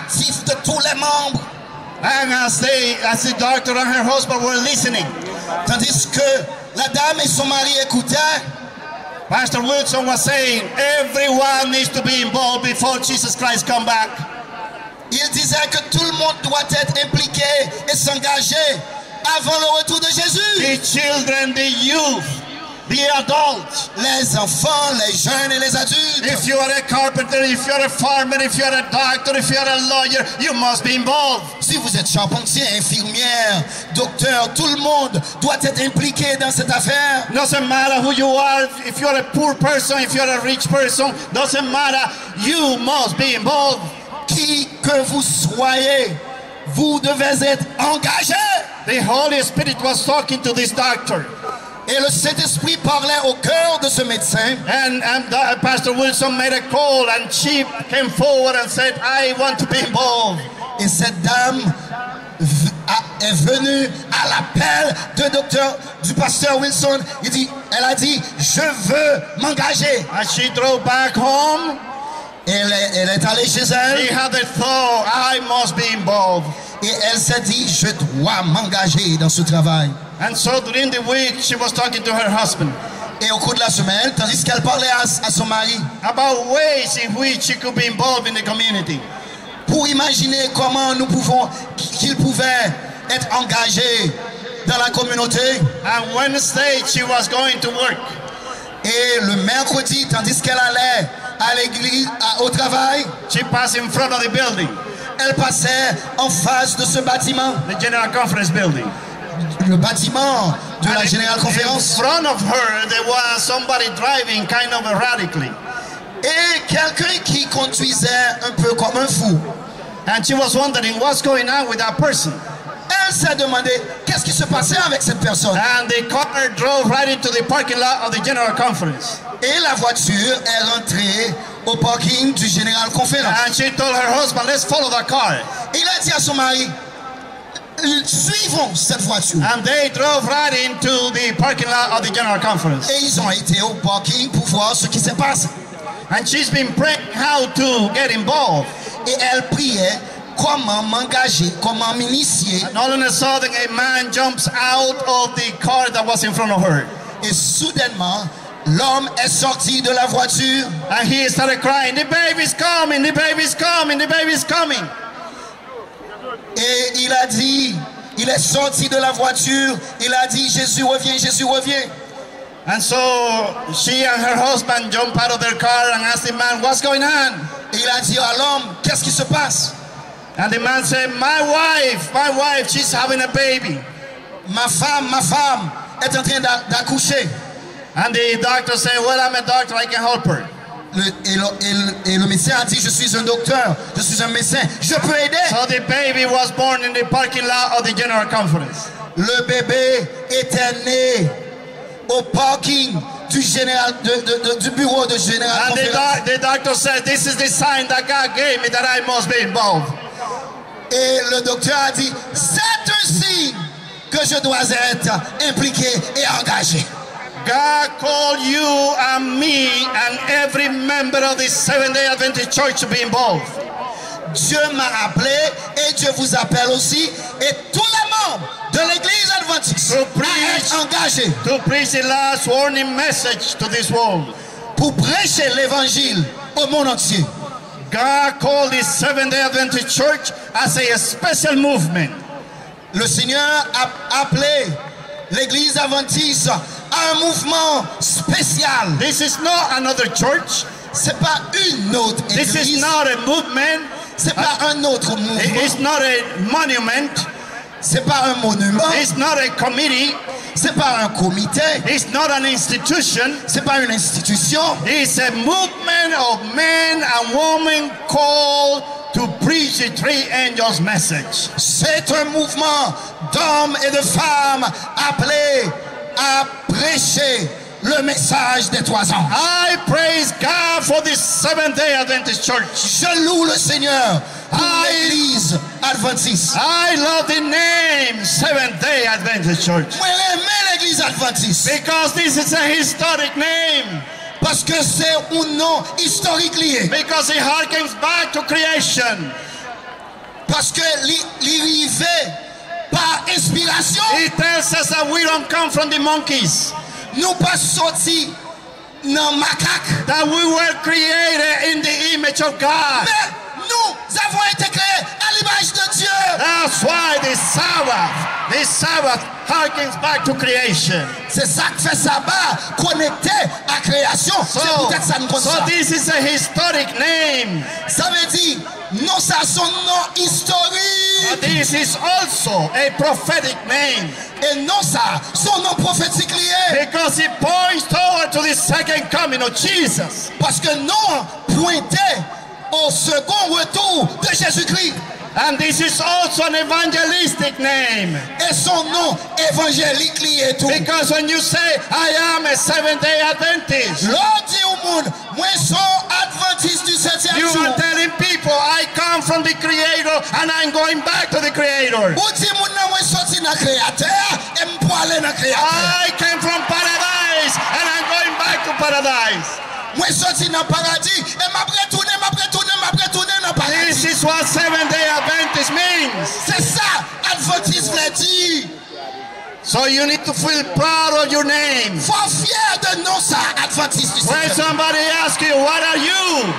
actif de tous les membres. And as the doctor and her husband were listening, Tandis que la dame et son mari écoutaient, Pastor Wilson was saying, everyone needs to be involved before Jesus Christ come back. il disait que tout le monde doit être impliqué et s'engager avant le retour de Jésus. The children, the youth, the adults. Les enfants, les jeunes et les adultes. If you are a carpenter, if you are a farmer, if you are a doctor, if you are a lawyer, you must be involved. Si vous êtes charpentier, infirmière, docteur, tout le monde doit être impliqué dans cette affaire. Doesn't matter who you are, if you are a poor person, if you are a rich person, doesn't matter, you must be involved. Qui que vous soyez, vous devez être engagé. The Holy Spirit was talking to this doctor. Et le Saint-Esprit parlait au cœur de ce médecin. And Pastor Wilson made a call and she came forward and said, I want to be involved. Et cette dame est venue à l'appel du pasteur Wilson. Elle a dit, je veux m'engager. As she drove back home, Elle est allée chez elle. she had a thought, I must be involved. Et elle s'est dit, je dois m'engager dans ce travail. And so during the week, she was talking to her husband Et au cours de la semaine, tandis qu'elle parlait à son mari, about ways in which she could be involved in the community. pour imaginer comment qu'il pouvait être engagé dans la communauté. And Wednesday, she was going to work. Et le mercredi, tandis qu'elle allait à l'église, au travail, She passed in front of the building, elle passait en face de ce bâtiment, the General Conference building. le bâtiment de la And Générale in Conférence. front of her, there was somebody driving kind of erratically. Et quelqu'un qui conduisait un peu comme un fou. And she was wondering what's going on with that person. Elle s'est demandé qu'est-ce qui se passait avec cette personne. And the car drove right into the parking lot of the General Conference. Et la voiture est rentrée au parking du Général Conférence. And she told her husband, let's follow that car. Il a dit à son mari, suivons cette voiture. And they drove right into the parking lot of the General Conference. Et ils ont été au parking pour voir ce qui se passe. And she's been praying how to get involved. Et elle priait comment m'engager, comment m'initier. And all of a sudden, a man jumps out of the car that was in front of her. Et soudainement, l'homme est sorti de la voiture. And he started crying, the baby's coming, the baby's coming, the baby's coming. Et il est sorti de la voiture. Il a dit, Jésus revient, Jésus revient. And so she and her husband jump out of their car and ask the man, what's going on? Et il a dit à l'homme, qu'est-ce qui se passe? And the man said, my wife, she's having a baby. Ma femme est en train d'accoucher. And the doctor said, well, I'm a doctor, I can help her. Et le médecin a dit, je suis un docteur, je suis un médecin, je peux aider. So the baby was born in the parking lot of the General Conference. Le bébé était né au parking du bureau de Général And Conférence. the doctor said, this is the sign that God gave me that I must be involved. Et le docteur a dit, c'est un signe que je dois être impliqué et engagé. God called you and me and every member of the Seventh-day Adventist Church to be involved. Dieu m'a appelé et Dieu vous appelle aussi et tous les membres de l'église adventiste à être engagés To preach the last warning message to this world. pour prêcher l'évangile au monde entier. God called the Seventh-day Adventist Church as a special movement. Le Seigneur a appelé l'église adventiste à un mouvement spécial. This is not another church. C'est pas une autre This is église. not a movement. C'est pas un autre mouvement. It's not a monument. C'est pas un monument. It's not a committee. C'est pas un comité. It's not an institution. C'est pas une institution. It's a movement of men and women called to preach the three angels' message. C'est un mouvement d'hommes et de femmes appelés à prêcher le message des 3 ans. I praise God for this Seventh-day Adventist Church. Je loue le Seigneur pour l'église adventiste. I love the name Seventh-day Adventist Church Moi, j'aime l'église adventiste because this is a historic name. parce que c'est un nom historique lié. Because it harkens back to creation. Parce que l'arrivée par inspiration. He tells us that we don't come from the monkeys. Nous pas sortis dans macaque. That we were created in the image of God. Mais nous avons été créés à l'image de Dieu. That's why the Sabbath harkens back to creation. C'est ça qui fait sabbat connecté à création. C'est peut-être ça nous So this is a historic name. Ça veut dire non, ça son nom historique. But this is also a prophetic name. Et non, ça son nom prophétique lié. Because it points toward to the second coming of Jesus. Parce que non pointait au second retour de Jésus-Christ. And this is also an evangelistic name. Et son nom évangélique lié tout. Because when you say, I am a Seventh-day Adventist, L'on dit au monde, moi son adventiste du 7e you jour. are telling people, I come from the Creator and I'm going back to the Creator. Ou dit moun nan moi sorti dans créateur et m'po aller dans créateur. I came from paradise and I'm going back to paradise. Moi sorti dans paradis et m'a retourné dans paradis. This is what Seventh-day Adventist means. C'est ça adventiste veut dire. So you need to feel proud of your name. Faut fier de non ça adventiste du When 7e. somebody asks you, what are you?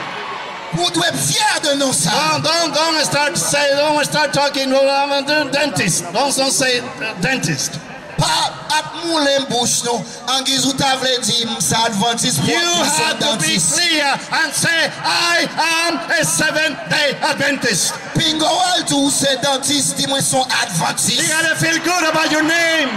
Vous devez être fier de non ça. Don't start talking, well, I'm a dentist. Don't say dentist. Pas à moulin bouche non. En guise ou t'as voulu dire ça adventiste pour You être have to be dentiste. clear and say, I am a Seventh-day Adventist. Pingoal tout c'est dentiste dis moi son You adventiste. gotta feel good about your name.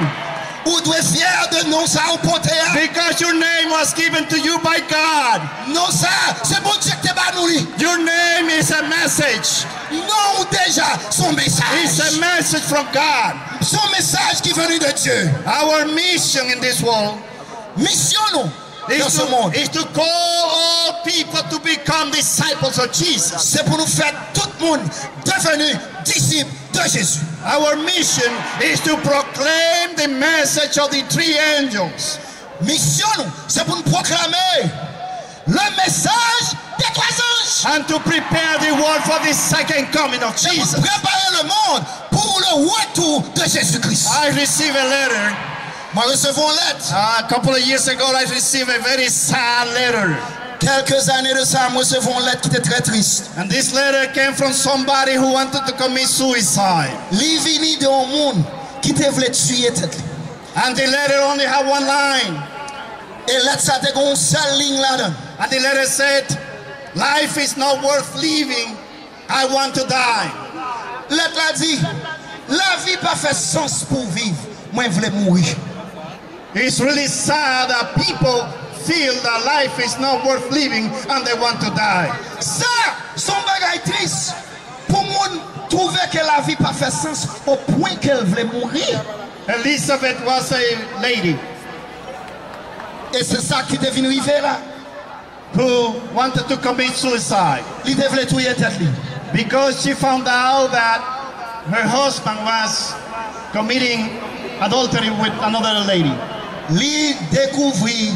Vous devez être fier de non ça au poté. Because your name was given to you by God. Non ça c'est bon Dieu qui te bat nous li. Your name is a message. Non déjà son It's a message. message from God. Son message qui venu de Dieu. Our mission in this world Mission nous dans is ce monde. to call all people to become disciples of Jesus. C'est pour nous faire tout le monde devenir disciples de Jésus. Our mission is to proclaim the message of the three angels. Mission nous, c'est pour nous proclamer le message des trois anges. And to prepare the world for the second coming of C'est pour Jesus. préparer le monde pour le retour de Jésus-Christ. I received a letter. Moi, recevons une lettre. A couple of years ago, I received a very sad letter. Quelques années de ça, moi, recevons une lettre qui était très triste. And this letter came from somebody who wanted to commit suicide. Li vini de un monde qui te voulait tuer tête. And the letter only had one line. Et lettre ça te gon seule ligne là-dedans. And the letter said, life is not worth living. I want to die. Lettre là dit, la vie pas fait sens pour vivre. Moi, je voulais mourir. It's really sad that people feel that life is not worth living and they want to die. Ça, son bagay triste. Pour moun trouver que la vie pas fait sens au point qu'elle voulait mourir. Elizabeth was a lady Et c'est ça qui est venu arriver là. who wanted to commit suicide Il devait tuer tête li. because she found out that her husband was committing adultery with another lady. Li découvrit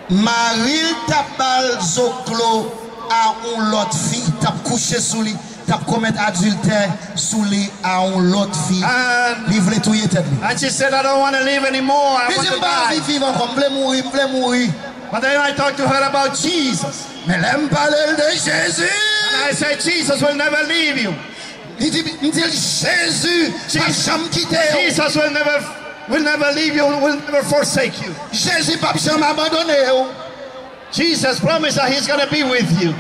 Maril tapal zoklo à une autre fille, tap couché sous lui, tap commettre adultère sous lui à une autre fille. Li voulait tuer tête li. And she said, I don't want to live anymore. I Il want dit to m'pas die. vivre encore, m'vle mourir. But then I talked to her about Jesus. Mais l'aime parler de Jésus. And I said, Jesus will never leave you. Il dit Jésus, pas jamais quitter. Jesus will never leave you, will never forsake you. Jésus pas jamais abandonner. Jesus promised that he's going to be with you.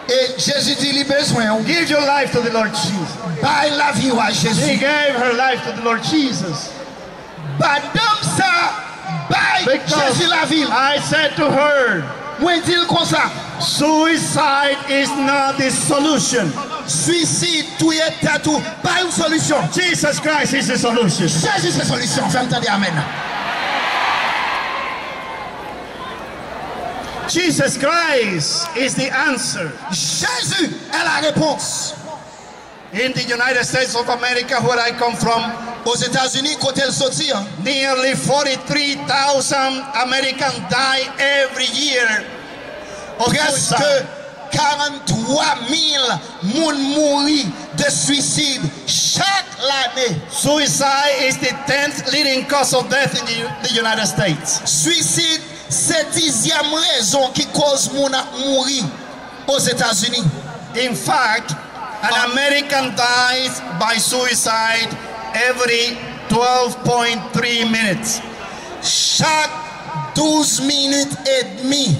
Et Jésus dit il besoin. Give your life to the Lord Jesus. Bye la vie à She Jésus. gave her life to the Lord Jesus. Madame ça, bye Because Jésus la vie. I said to her, Moi dis comme ça. suicide is not the solution. Suicide, tout est tatou, pas une solution. Jesus Christ is the solution. Jésus c'est solution. Fais entendre amen. Jesus Christ is the answer. Jésus est la réponse. In the United States of America, where I come from, Aux États-Unis, côté le sorti, hein, nearly 43,000 Americans die every year of presque suicide. 43 000 moun mouri de suicide chaque année. Suicide is the 10th leading cause of death in the United States. Suicide, c'est 10e raison qui cause moun à mourir aux États-Unis. In fact, an American dies by suicide every 12.3 minutes. Chaque 12 minutes et demie,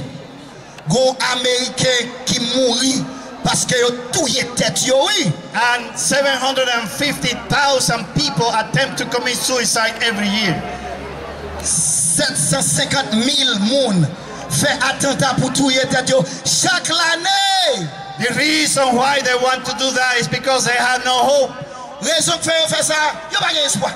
gon Américain qui mourit parce que yo touye tête yo oui. And 750,000 people attempt to commit suicide every year. 750 000 moun fait attentat pour touye tête yo chaque année. The reason why they want to do that is because they have no hope. Raison que fait ça, yo pas espoir.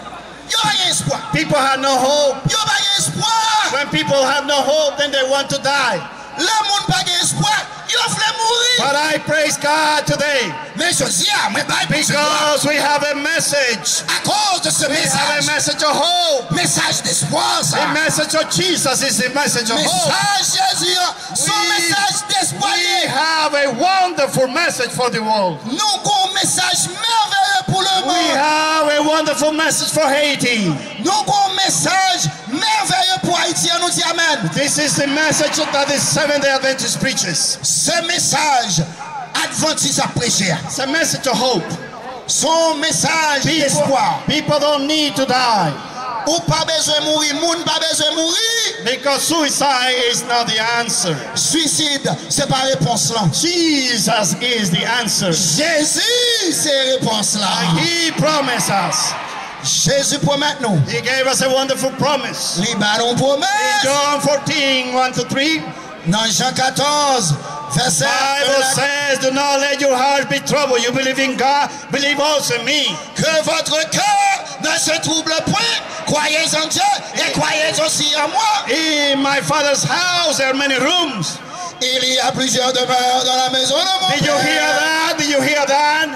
Yo pas espoir. People have no hope. Yo pas espoir. When people have no hope, then they want to die. Le monde pas espoir, yo fait mourir. But I praise God today Mais je dis moi because we have a message. à cause de ce We have a message, message of hope. message d'espoir ça. The message of Jesus is the message of hope. Message Jésus, son message d'espoir. We have a wonderful message for the world. Nous avons un message merveilleux pour le We monde. have a wonderful message for Haiti. Nous avons un message merveilleux pour Haïti. Nous disons Amen. This is the message that the Seventh-day Adventist preaches. Ce message, Adventiste a prêché. It's a message of hope. Son message d'espoir. People don't need to die Ou pas besoin de mourir, moun pas besoin de mourir. because suicide is not the answer. Suicide, c'est pas réponse là. Jesus is the answer. Jésus, c'est réponse là. He promised us. Jésus promet nous. He gave us a wonderful promise. Les ballons promesse. John 14, 1-3. Dans Jean 14, verset Bible 1, says, do not let your heart be troubled. You believe in God, believe also in me. que votre cœur ne se trouble point. Croyez en Dieu et croyez aussi en moi. In my Father's house there are many rooms. Il y a plusieurs demeures dans la maison de mon Did you hear Père. that? Did you hear that?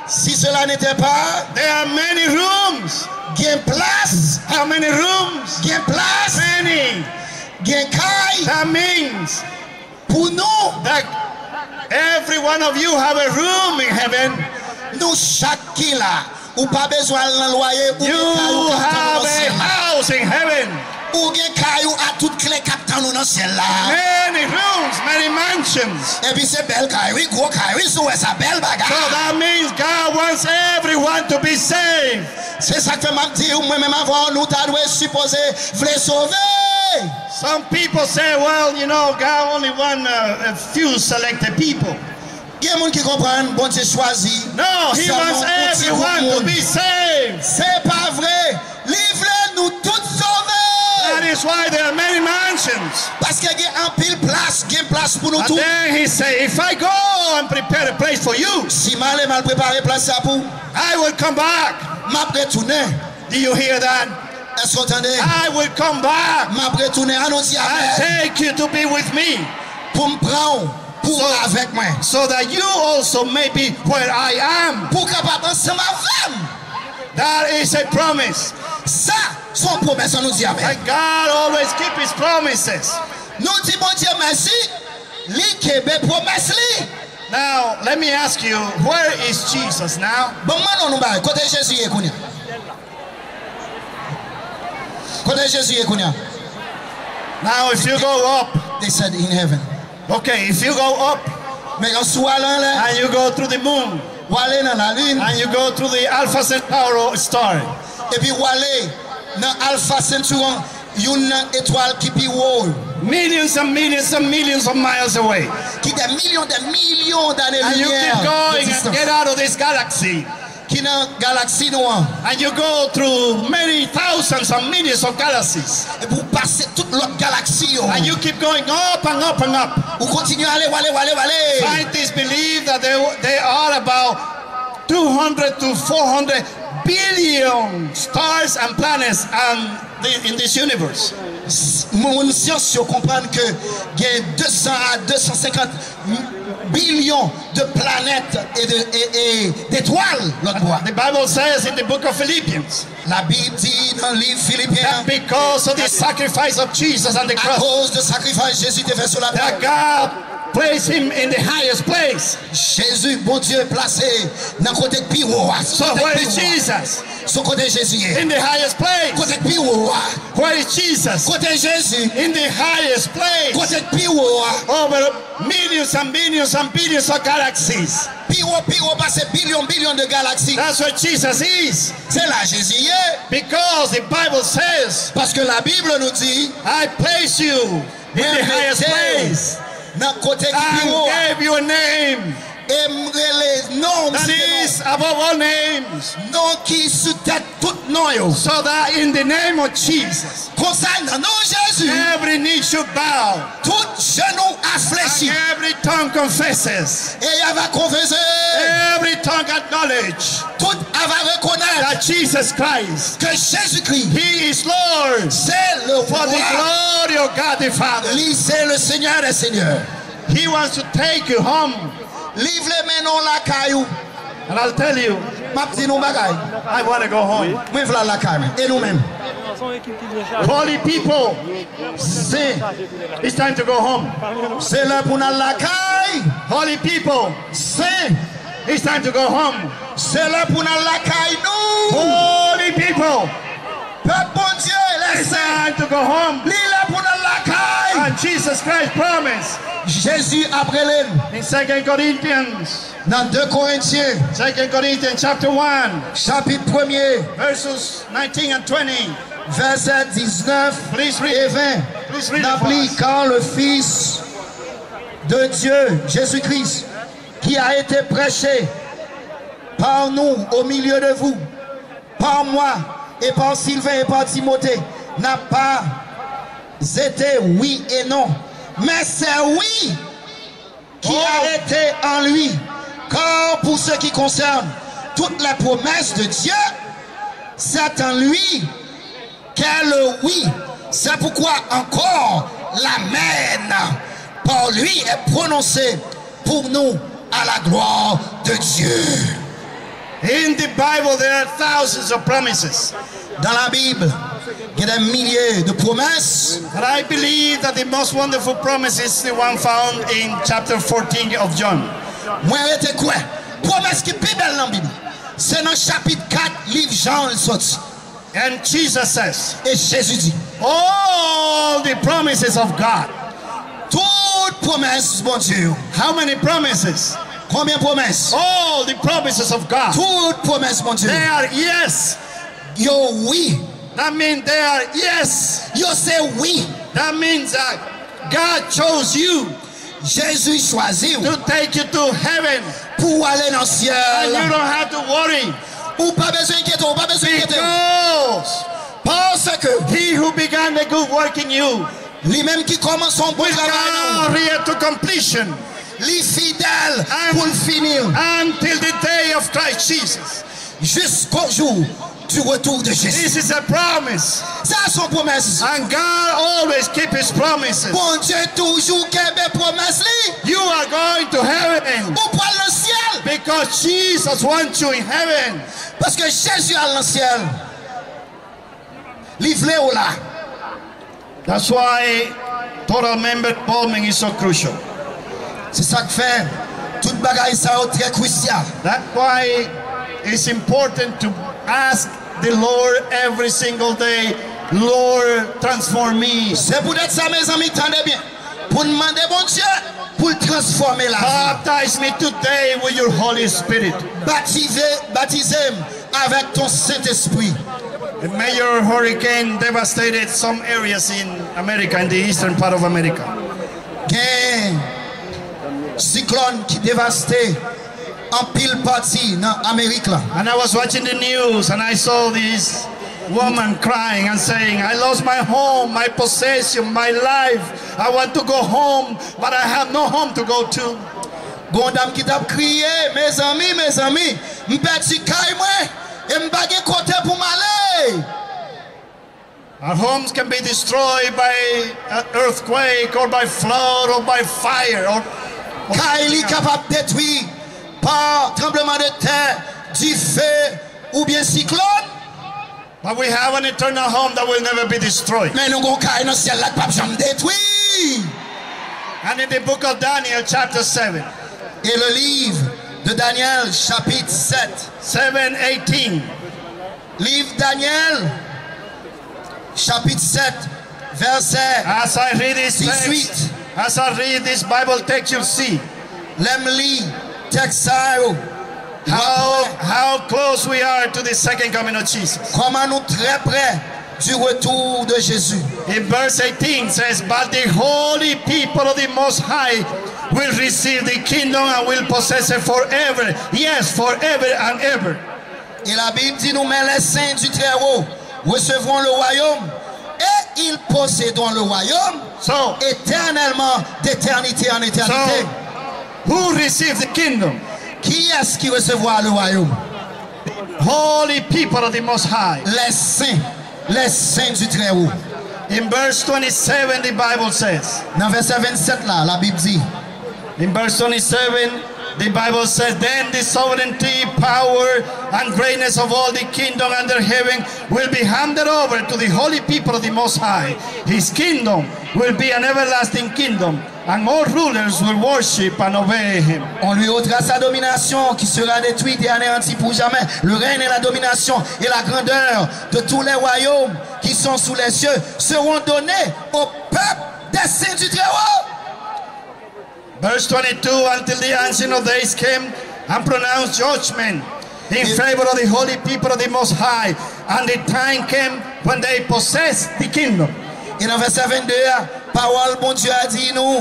Si cela n'était pas, There are many rooms. gain place, How many rooms? gain place, Many. gain caille That means pour nous. that every one of you have a room in heaven. Nous chaque qui là, ou pas besoin de loyer, ou You have a house in heaven. ou gain caillou à toute clé captant nous dans le ciel là. Many rooms, many mansions. Et puis c'est belle caillou, gros caillou, c'est ça belle So bagarre. that means God wants everyone to be saved. C'est ça que m'a dit, moi-même avant, nous t'avons supposé voulait sauver. Some people say, well, you know, God only wants a few selected people. Il y a des gens qui comprennent, bon Dieu choisi. No, He Seulement wants un petit everyone groupe to monde. be saved. C'est pas vrai. Livrez-nous toutes sauvées. That is why there are many mansions. Parce qu'il y a un pile place, il y a une place pour nous And tous. then He said, if I go and prepare a place for you, Si mal et mal préparé place ça pour, I will come back. m'a retourné. Do you hear that? Est-ce que vous entendez? I will come back M'a retourné à nous dire and Amen. take you to be with me, Pour me prendre, pour avec moi. so that you also may be where I am. Pour capable ensemble avec moi. That is a promise. Ça, son promesse, on nous dit Amen. And God always keeps His promises. Nous disons bon Dieu merci. Li kebe promesse li. Now, let me ask you, where is Jesus now? Bon man nous ba côté Jésus est kounya. Côté Jésus est kounya. Now, if you go up, They said in heaven. okay, if you go up Mais quand soit là là, and you go through the moon ou aller dans la lune and you go through the Alpha Centauri star, et puis ou aller dans Alpha Centauri, une étoile qui pi haut, millions and millions and millions of miles away, qui des millions d'années and you keep lumière, going and get out of this galaxy, qui dans galaxie noire, and you go through many thousands and millions of galaxies, et pour passer toute l'autre galaxie, and you keep going up and up and up. ou continuer à aller. Scientists believe that there are about 200 to 400 billion stars and planets in this universe. Mon science comprend que il y a 200 à 250 billions de planètes et d'étoiles l'autre bois. The Bible says in the book of Philippians La Bible dit dans le livre Philippiens, that because of the sacrifice of Jesus on the à cross, cause du sacrifice Jésus t'a fait sur la that terre, God placed him in the highest place. Jésus, bon Dieu, placé dans côté de piro. So where is Jesus? Son côté Jésus. In the highest place. Côté de piro. Where is Jesus? Côté Jésus. In the highest place. Côté de piro. Over millions and billions and billions of galaxies. Piro passe billions de galaxies. That's where Jesus is. C'est là Jésus. Because the Bible says, parce que la Bible nous dit, I place you in the highest place. I gave you a name that is above all names. So that in the name of Jesus, every knee should bow, and every tongue confesses, every tongue acknowledge that Jesus Christ, He is Lord, for the glory of God the Father. He wants to take you home. And I'll tell you, I want to go home. Holy people, say it's time to go home. Holy people, say it's time to go home. Holy people, it's time to go home. And Jesus Christ promised Jésus après l'aile. In 2 Corinthians. Dans 2 Corinthiens. 2 Corinthians chapter 1. Chapitre 1er. Verses 19 and 20. Versets 19 et 20. N'oublie quand le Fils de Dieu, Jésus-Christ, qui a été prêché par nous au milieu de vous, par moi et par Sylvain et par Timothée, n'a pas été oui et non. Mais c'est oui qui a été en lui. Car pour ce qui concerne toutes les promesses de Dieu, c'est en lui qu'est le oui. C'est pourquoi encore l'amen par lui est prononcé pour nous à la gloire de Dieu. In the Bible there are thousands of promises. Dans la Bible, il y a des milliers de promesses. But I believe that the most wonderful promise is the one found in chapter 14 of John. Moi, j'étais quoi? Promesse qui est plus belle dans la Bible. C'est dans le chapitre 4, livre Jean, le sorti. And Jesus says, et Jésus dit, all the promises of God. Toutes promesses, mon Dieu. How many promises? Combien de promesses? All the promises of God. Toutes promesses, mon Dieu. They are yes. Yo, oui. That means they are yes. Yo, say oui. That means that God chose you. Jésus choisit to take you to heaven. Pour aller dans le ciel. And you don't have to worry. Ou pas besoin d'inquiéter, ou pas besoin d'inquiéter. Parce que he who began the good work in you, lui-même qui commence son bon travail, carry to completion. Les fidèles pour le finir. Until the day of Christ Jesus. Jusqu'au jour du retour de Jésus. This is a promise. Ça son promesse. And God always keeps His promises. Bon Dieu toujours keep des promesses. You are going to heaven. Ou pour le ciel. Because Jesus wants you in heaven. Parce que Jésus a le ciel. Livré ou là. That's why total member involvement is so crucial. C'est ça que fait toute bagaille ça est très crucial. That's why it's important to ask the Lord every single day, Lord, transform me. C'est pour être ça, mes amis, tendez bien. Pour demander bon Dieu, pour transformer la vie. Baptize me today with your Holy Spirit. Baptisez avec ton Saint-Esprit. A major hurricane devastated some areas in America, in the eastern part of America. Cyclone qui dévastait en pile partie dans l'Amérique là. And I was watching the news and I saw this woman crying and saying, I lost my home, my possession, my life. I want to go home, but I have no home to go to. Gondam qui t'a crié, mes amis, m'perdi kay moi et m'bagé côté pour m'aller. Our homes can be destroyed by an earthquake or by flood or by fire or Kay capable détruire par tremblement de terre, du feu ou bien cyclone. But we have an eternal home that will never be destroyed. Mais nous avons un ciel là qui ne peut jamais détruire. And in the book of Daniel, chapter 7. Et le livre de Daniel, chapitre 7. 7:18. Livre Daniel, chapitre 7, verset As I read this 18. text, as I read this Bible text, you'll see Lem li texte ça yo. how close we are to the second coming of Jesus. Comment nous très près du retour de Jésus. In verse 18 says, but the holy people of the Most High will receive the kingdom and will possess it forever. Yes, forever and ever. Et la Bible dit nous, mais les saints du Très-Haut recevront le royaume et ils posséderont le royaume So, éternellement, d'éternité en éternité. who receives the kingdom? Qui est-ce qui recevra le royaume? Holy people of the Most High. Les saints du Très-Haut. In verse 27, the Bible says, Dans verset 27 là, la Bible dit, in verse 27, the Bible says, then the sovereignty, power, and greatness of all the kingdom under heaven will be handed over to the holy people of the Most High. His kingdom will be an everlasting kingdom, and all rulers will worship and obey him. on lui ôtera sa domination qui sera détruite et anéantie pour jamais. Le règne et la domination et la grandeur de tous les royaumes qui sont sous les cieux seront donnés au peuple des saints du Très-Haut. Verse 22, until the ancient of days came and pronounced judgment in favor of the holy people of the Most High, and the time came when they possessed the kingdom. Et dans verset 22, parole bon Dieu a dit nous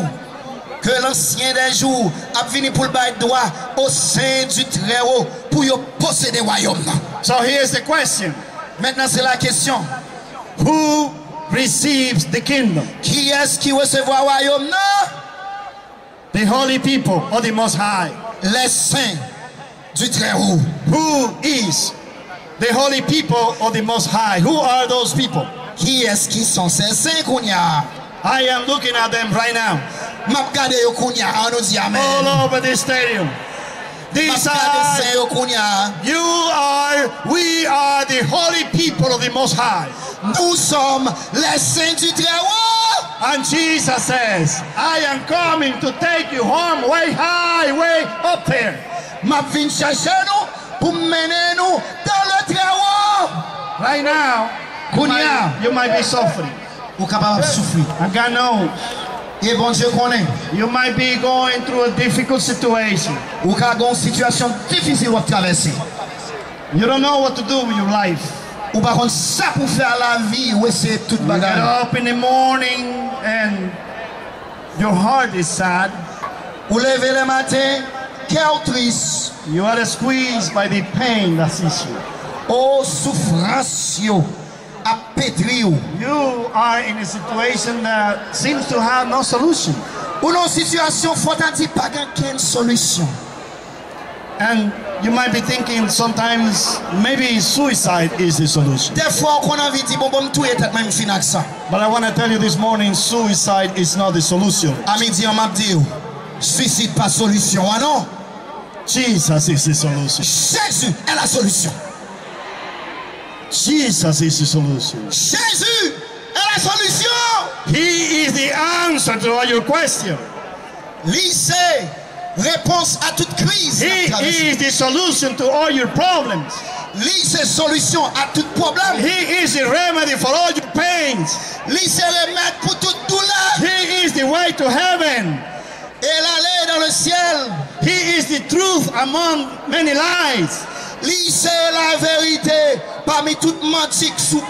que l'ancien des jours a venu pour le bail droit au sein du Très-Haut pour y posséder le royaume. So here's the question. Maintenant c'est la question. Who receives the kingdom? Qui est-ce qui recevra le royaume? Non! The holy people of the Most High. Les saints du Très-Haut. Who is the holy people of the Most High? Who are those people? Qui est-ce qui sont ces saints qu'on y a? I am looking at them right now. M'a regardé yo qu'on y a, on nous dit amen. All over this stadium. These are, saints yo qu'on y a. we are the holy people of the Most High. Nous sommes les saints du Très-Haut. And Jesus says, I am coming to take you home way high, way up there. M'a vinn chercher nous pour mener nous dans le Très-Haut. Right now, you might be suffering. Ou capable de souffrir. And God knows. Et bon Dieu connaît. You might be going through a difficult situation. Ou capable une situation difficile à traverser. You don't know what to do with your life. Ou par contre ça pour faire la vie ou essayer toute You get bagarre. up in the morning and your heart is sad. Ou lever le matin, cœur triste. You are squeezed by the pain that sees you. Oh souffrance yo, a pétri yo. You are in a situation that seems to have no solution. Ou non situation faut dire pas qu'une solution. And you might be thinking sometimes maybe suicide is the solution. Des fois on a envie de dire bon tout est tête même fin avec ça. But I want to tell you this morning, suicide is not the solution. A midi on m'a dit suicide pas solution, ah non. Jesus is the solution. Jésus est la solution. Jesus is the solution. Jésus est la solution. He is the answer to all your questions. Lycée, réponse à toute crise. He is the solution to all your problems. Lycée, solution à tout problème. He is the remedy for all your pains. Lycée, remède pour toute douleur. He is the way to heaven. Et l'aller dans le ciel. He is the truth among many lies. Lycée, la vérité parmi toutes menties sous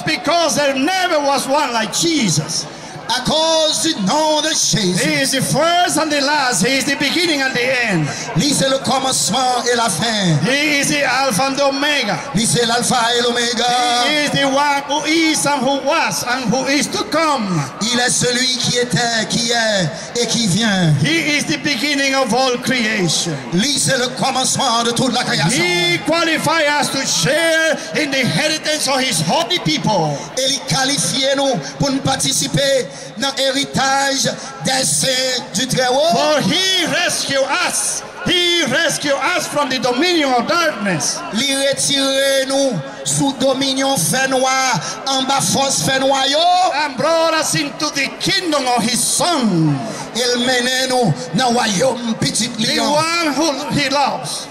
Because there never was one like Jesus. À cause du nom de Jésus. He is the first and the last. He is the beginning and the end. Lui c'est le commencement et la fin. He is the Alpha and the Omega. Lui c'est l'alpha et l'oméga. He is the one who is and who was and who is to come. Il est celui qui était, qui est et qui vient. He is the beginning of all creation. Lui c'est le commencement de toute la création. He qualifies us to share in the inheritance of his holy people. Et il qualifie nous pour nous participer dans l'héritage des saints du Très-Haut. For he rescued us He rescued us from the dominion of darkness. Li retire nous sous dominion fait noir, en bas force fait noir yo. And brought us into the kingdom of his son. Il mène nous dans royaume petit The lion. one who he loves.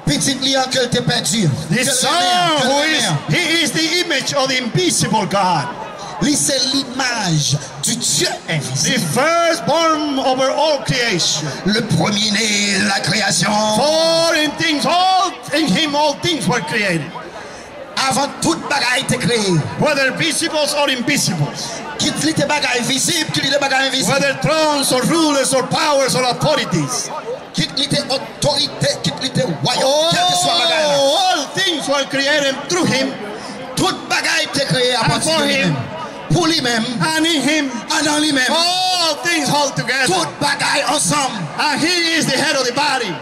Petit lion que t'es perdu. The son who is the image of the invisible God. Lui c'est l'image du Dieu invisible. The firstborn over all creation. Le premier-né de la création. For in him all things were created. Avant toute bagaille était créée. Whether visibles or invisibles. Quitte les bagailles visibles, quitte les bagailles invisibles. Whether thrones or rulers or powers or authorities. Quitte les autorités, quitte les royaumes, quel que soit bagaille. All things were created through him. Toute bagaille était créée à partir de lui-même. Pour lui-même. And in him. And en lui-même. All things hold together. Toute bagaille ensemble. And he is the head of the body.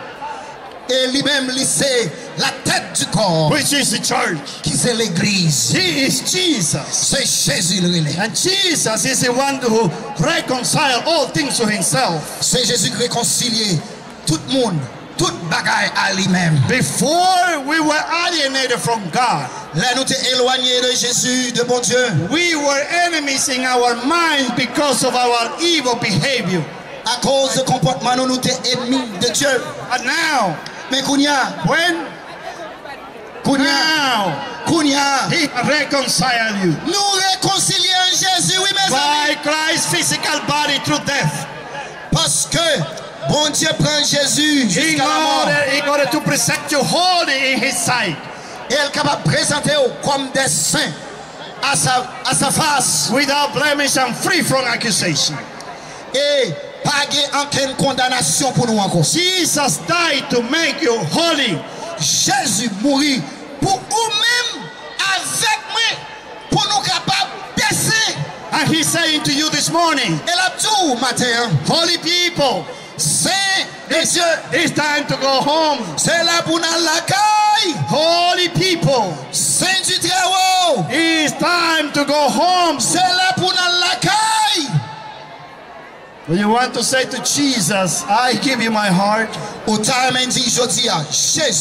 Et lui-même, c'est la tête du corps. Which is the church. Qui c'est l'église. He is Jesus. C'est Jésus le relais. And Jesus is the one who reconciled all things to himself. C'est Jésus qui réconcilié tout le monde, toute bagaille à lui-même. Before we were alienated from God. Là nous t'es éloignés de Jésus, de bon Dieu. We were enemies in our minds because of our evil behavior. À cause de comportement, nous t'es ennemis de Dieu. But now, mais Kounia, he reconciled you. Nous réconcilions Jésus, oui mes amis. By Christ's physical body through death. Parce que bon Dieu prend Jésus jusqu'à la mort. In order to present you holy in his sight. Et elle est capable de présenter comme des saints à sa face. Without blemish and free from accusation. Et pas aucune condamnation pour nous encore. Jesus died to make you holy. Jésus mourit pour nous-mêmes avec moi, pour nous capables d'essayer. And he's saying to you this morning, et la tout matin, holy people, saint de Dieu, it's time to go home. C'est là pour nous la caille. Holy people, saint du Très-Haut, it's time to go home. C'est là pour nous la caille. When you want to say to Jesus, I give you my heart. Au time dit, je dis à Jésus.